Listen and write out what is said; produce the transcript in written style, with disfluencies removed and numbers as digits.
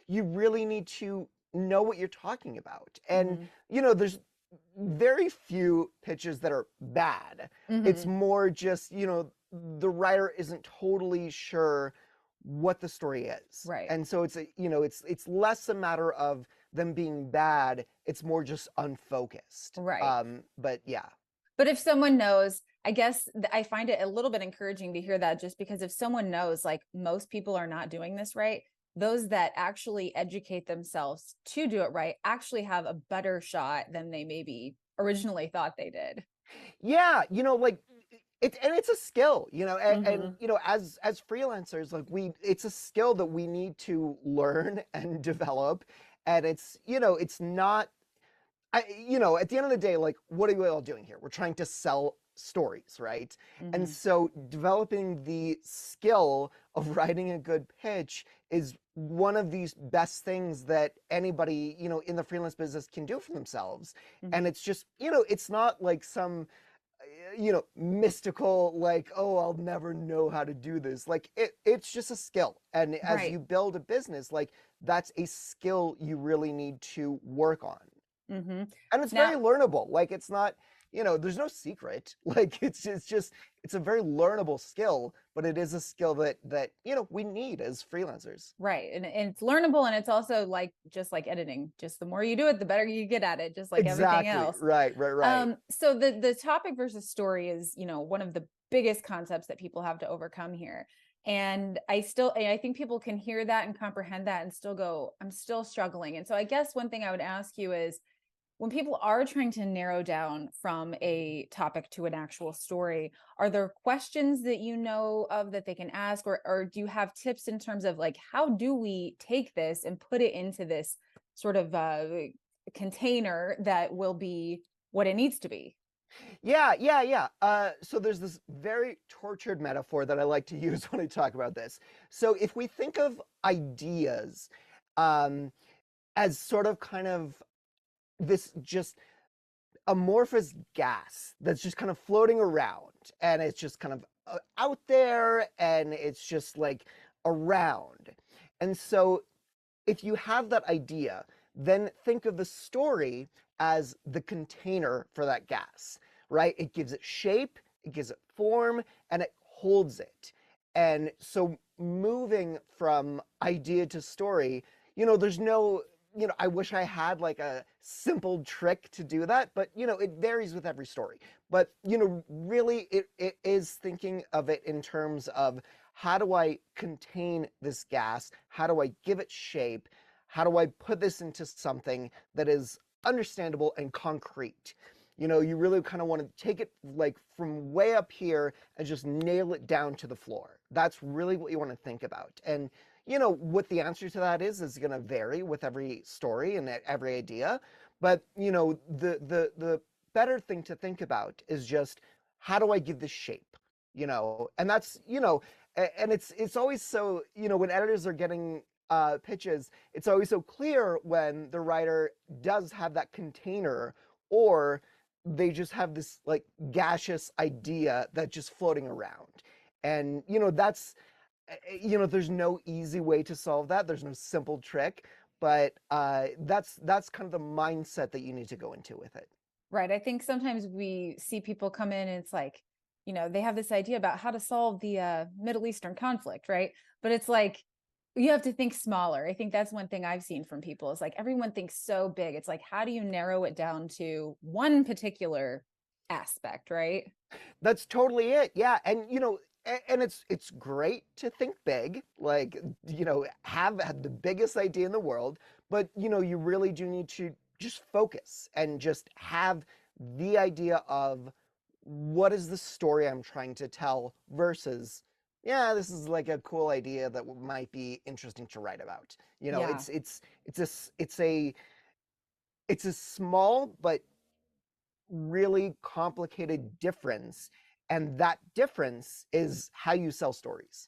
you really need to know what you're talking about. And, Mm-hmm. there's very few pitches that are bad. It's Mm-hmm. more just, the writer isn't totally sure what the story is. Right. And so it's less a matter of them being bad, it's more just unfocused. Right. But yeah. But if someone knows, I guess I find it a little bit encouraging to hear that, just because if someone knows, like, most people are not doing this right, those that actually educate themselves to do it right actually have a better shot than they maybe originally thought they did. Yeah, like it's a skill, Mm-hmm. as freelancers, like it's a skill that we need to learn and develop. And it's not at the end of the day, like, what are we all doing here? We're trying to sell stories, right? And Mm-hmm. so developing the skill of writing a good pitch is one of these best things that anybody, in the freelance business can do for themselves. Mm-hmm. And it's just, it's not like some mystical, like, oh, I'll never know how to do this. Like, it's just a skill. And as Right. you build a business, like, that's a skill you really need to work on. Mm-hmm. And it's very Now, learnable. Like, it's not, there's no secret. Like, it's a very learnable skill, but it is a skill that we need as freelancers. right. And it's learnable, and it's also like, just like editing, just the more you do it, the better you get at it, just like everything Exactly. else. Right, right, right. So the topic versus story is, one of the biggest concepts that people have to overcome here. And I think people can hear that and comprehend that and still go, I'm still struggling. And so I guess one thing I would ask you is, when people are trying to narrow down from a topic to an actual story, are there questions that you know of that they can ask, or do you have tips in terms of, like, how do we take this and put it into this sort of container that will be what it needs to be? Yeah, yeah, yeah. So there's this very tortured metaphor that I like to use when I talk about this. So if we think of ideas um, as sort of kind of this just amorphous gas that's just kind of floating around, and it's just kind of out there, and it's just like around. And so if you have that idea, then think of the story as the container for that gas, right? It gives it shape, it gives it form, and it holds it. And so moving from idea to story, there's no, I wish I had like a simple trick to do that, but it varies with every story. But really it is thinking of it in terms of, how do I contain this gas? How do I give it shape? How do I put this into something that is understandable and concrete? You really kind of want to take it like from way up here and just nail it down to the floor. That's really what you want to think about. And what the answer to that is going to vary with every story and every idea. But the better thing to think about is just, how do I give this shape? And that's and it's always so, when editors are getting pitches, it's always so clear when the writer does have that container, or they just have this like gaseous idea that's just floating around. And that's there's no easy way to solve that. There's no simple trick, but that's kind of the mindset that you need to go into with it. Right. I think sometimes we see people come in and it's like, they have this idea about how to solve the Middle Eastern conflict, right? But it's like, you have to think smaller. I think that's one thing I've seen from people, is like, everyone thinks so big. It's like, how do you narrow it down to one particular aspect, right? That's totally it. Yeah, and and it's great to think big, like, have the biggest idea in the world, but you really do need to just focus and just have the idea of, what is the story I'm trying to tell, versus, yeah, this is like a cool idea that might be interesting to write about. Yeah. It's a small but really complicated difference, and that difference is how you sell stories.